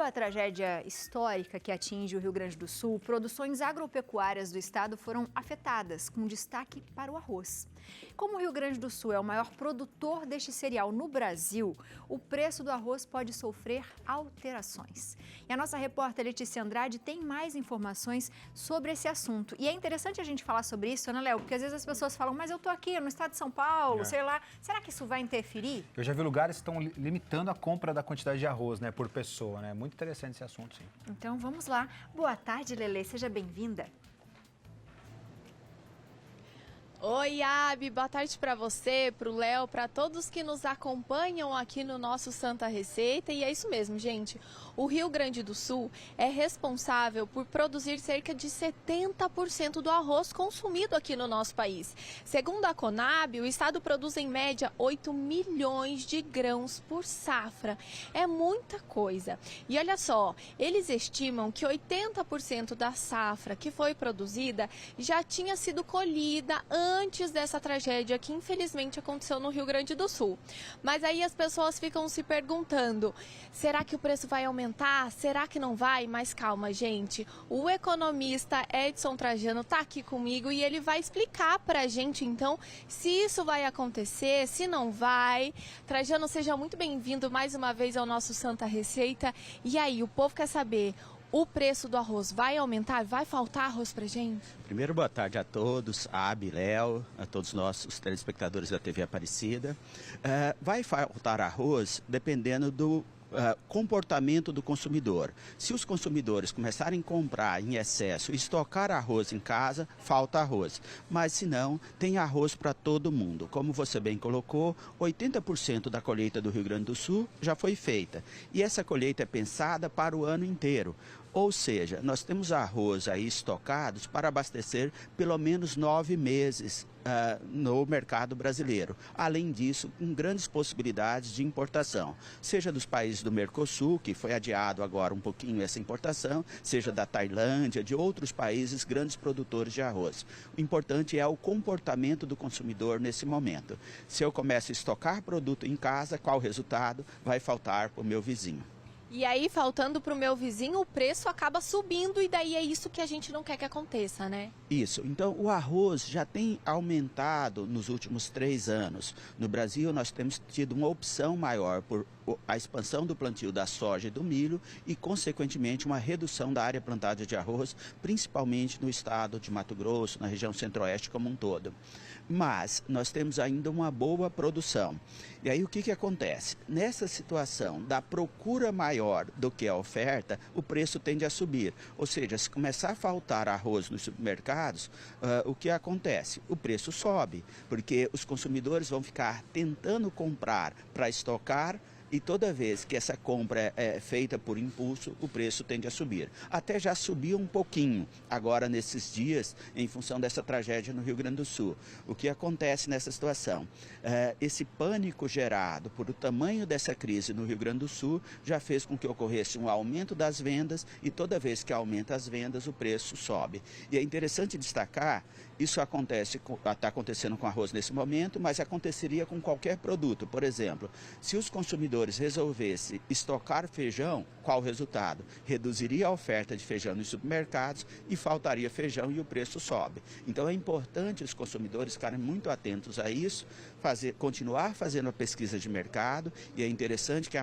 a tragédia histórica que atinge o Rio Grande do Sul, produções agropecuárias do estado foram afetadas, com destaque para o arroz. Como o Rio Grande do Sul é o maior produtor deste cereal no Brasil, o preço do arroz pode sofrer alterações. E a nossa repórter Letícia Andrade tem mais informações sobre esse assunto. E é interessante a gente falar sobre isso, né, Léo? Porque às vezes as pessoas falam, mas eu tô aqui no estado de São Paulo, sei lá. Será que isso vai interferir? Eu já vi lugares que estão limitando a compra da quantidade de arroz, né, por pessoa, né? Muito interessante esse assunto, sim. Então vamos lá. Boa tarde, Lelê. Seja bem-vinda. Oi, Abi, boa tarde para você, para o Léo, para todos que nos acompanham aqui no nosso Santa Receita. E é isso mesmo, gente. O Rio Grande do Sul é responsável por produzir cerca de 70% do arroz consumido aqui no nosso país. Segundo a Conab, o estado produz em média 8 milhões de grãos por safra. É muita coisa. E olha só, eles estimam que 80% da safra que foi produzida já tinha sido colhida antes dessa tragédia que infelizmente aconteceu no Rio Grande do Sul. Mas aí as pessoas ficam se perguntando, será que o preço vai aumentar? Será que não vai? Mas calma, gente. O economista Edson Trajano está aqui comigo e ele vai explicar para a gente, então, se isso vai acontecer, se não vai. Trajano, seja muito bem-vindo mais uma vez ao nosso Santa Receita. E aí, o povo quer saber, o preço do arroz vai aumentar? Vai faltar arroz pra gente? Primeiro, boa tarde a todos, a Abi, Léo, a todos nós, os telespectadores da TV Aparecida. Vai faltar arroz dependendo do comportamento do consumidor. Se os consumidores começarem a comprar em excesso e estocar arroz em casa, falta arroz. Mas se não, tem arroz para todo mundo. Como você bem colocou, 80% da colheita do Rio Grande do Sul já foi feita. E essa colheita é pensada para o ano inteiro. Ou seja, nós temos arroz aí estocados para abastecer pelo menos 9 meses no mercado brasileiro. Além disso, com grandes possibilidades de importação, seja dos países do Mercosul, que foi adiado agora um pouquinho essa importação, seja da Tailândia, de outros países grandes produtores de arroz. O importante é o comportamento do consumidor nesse momento. Se eu começo a estocar produto em casa, qual o resultado? Vai faltar para o meu vizinho. E aí, faltando para o meu vizinho, o preço acaba subindo e daí é isso que a gente não quer que aconteça, né? Isso. Então, o arroz já tem aumentado nos últimos 3 anos. No Brasil, nós temos tido uma opção maior por a expansão do plantio da soja e do milho e, consequentemente, uma redução da área plantada de arroz, principalmente no estado de Mato Grosso, na região centro-oeste como um todo. Mas nós temos ainda uma boa produção. E aí o que acontece? Nessa situação da procura maior do que a oferta, o preço tende a subir. Ou seja, se começar a faltar arroz nos supermercados, o que acontece? O preço sobe, porque os consumidores vão ficar tentando comprar para estocar, e toda vez que essa compra é feita por impulso, o preço tende a subir. Até já subiu um pouquinho agora nesses dias, em função dessa tragédia no Rio Grande do Sul. O que acontece nessa situação? Esse pânico gerado por o tamanho dessa crise no Rio Grande do Sul já fez com que ocorresse um aumento das vendas e toda vez que aumenta as vendas, o preço sobe. E é interessante destacar, isso está acontecendo com arroz nesse momento, mas aconteceria com qualquer produto. Por exemplo, se os consumidores resolvessem estocar feijão, qual o resultado? Reduziria a oferta de feijão nos supermercados e faltaria feijão e o preço sobe. Então é importante os consumidores ficarem muito atentos a isso, continuar fazendo a pesquisa de mercado, e é interessante que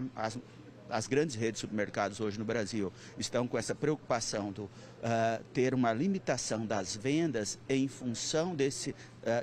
as grandes redes de supermercados hoje no Brasil estão com essa preocupação de ter uma limitação das vendas em função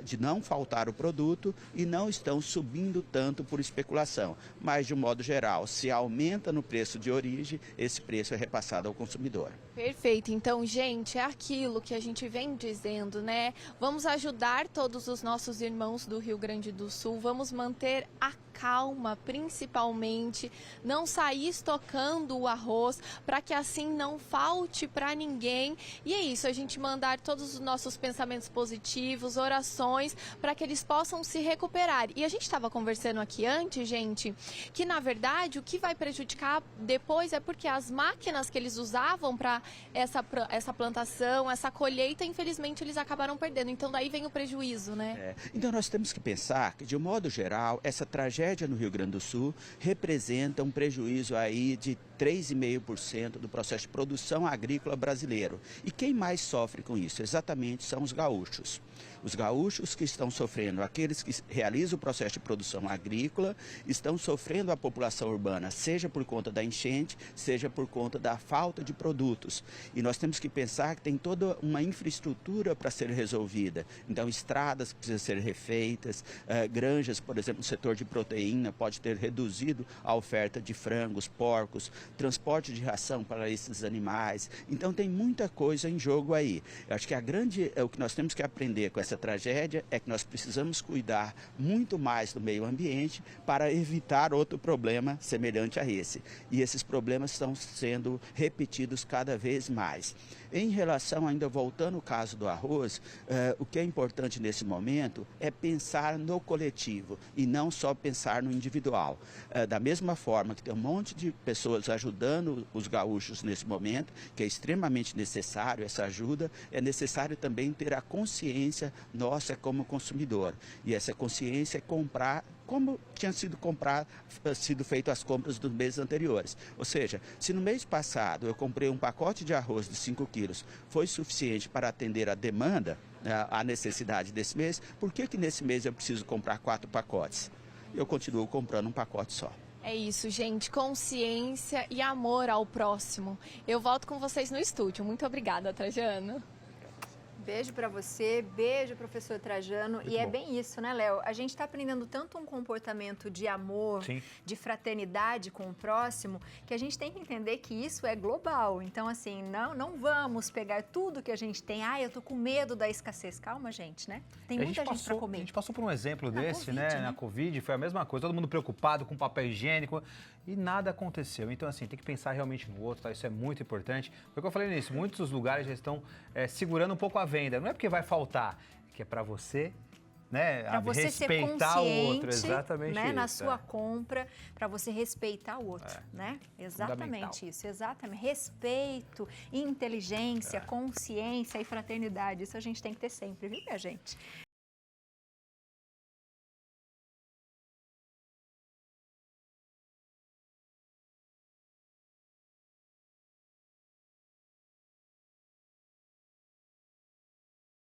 de não faltar o produto e não estão subindo tanto por especulação. Mas, de um modo geral, se aumenta no preço de origem, esse preço é repassado ao consumidor. Perfeito. Então, gente, é aquilo que a gente vem dizendo, né? Vamos ajudar todos os nossos irmãos do Rio Grande do Sul, vamos manter a calma, principalmente, não sair estocando o arroz para que assim não falte para ninguém. E é isso, a gente mandar todos os nossos pensamentos positivos, orações, para que eles possam se recuperar. E a gente estava conversando aqui antes, gente, que na verdade o que vai prejudicar depois é porque as máquinas que eles usavam para essa plantação, essa colheita, infelizmente eles acabaram perdendo. Então daí vem o prejuízo, né? Então nós temos que pensar que, de um modo geral, essa tragédia no Rio Grande do Sul representa um prejuízo aí de 3,5% do processo de produção agrícola brasileiro. E quem mais sofre com isso? Exatamente são os gaúchos. Os gaúchos que estão sofrendo, aqueles que realizam o processo de produção agrícola, estão sofrendo a população urbana, seja por conta da enchente, seja por conta da falta de produtos. E nós temos que pensar que tem toda uma infraestrutura para ser resolvida. Então, estradas que precisam ser refeitas, granjas, por exemplo, no setor de proteína, pode ter reduzido a oferta de frangos, porcos, transporte de ração para esses animais. Então, tem muita coisa em jogo aí. Eu acho que o que nós temos que aprender com essa tragédia é que nós precisamos cuidar muito mais do meio ambiente para evitar outro problema semelhante a esse. E esses problemas estão sendo repetidos cada vez mais. Em relação, ainda voltando ao caso do arroz, o que é importante nesse momento é pensar no coletivo e não só pensar no individual. Da mesma forma que tem um monte de pessoas ajudando os gaúchos nesse momento, que é extremamente necessário essa ajuda, é necessário também ter a consciência nossa como consumidor. E essa consciência é comprar como tinha sido feito as compras dos meses anteriores. Ou seja, se no mês passado eu comprei um pacote de arroz de 5 quilos, foi suficiente para atender a demanda, a necessidade desse mês, por que nesse mês eu preciso comprar 4 pacotes? Eu continuo comprando um pacote só. É isso, gente. Consciência e amor ao próximo. Eu volto com vocês no estúdio. Muito obrigada, Trajano. Beijo para você, beijo, professor Trajano. Muito e é bom. bem isso, né, Léo? A gente está aprendendo tanto um comportamento de amor, Sim. de fraternidade com o próximo, que a gente tem que entender que isso é global. Então, assim, não vamos pegar tudo que a gente tem. Eu tô com medo da escassez. Calma, gente, né? Tem muita gente para A comer. gente passou por um exemplo Na desse, Covid, né? né? Na Covid, foi a mesma coisa, todo mundo preocupado com papel higiênico e nada aconteceu. Então, assim, tem que pensar realmente no outro, tá? Isso é muito importante. Foi o que eu falei nisso, muitos lugares já estão segurando um pouco a venda. Não é porque vai faltar, é que é para você, né? Para você ser respeitar o outro, consciente, exatamente né, isso. na sua compra, para você respeitar o outro, né? Exatamente Fundamental. isso, exatamente. Respeito, inteligência, consciência e fraternidade, isso a gente tem que ter sempre, viu, minha gente?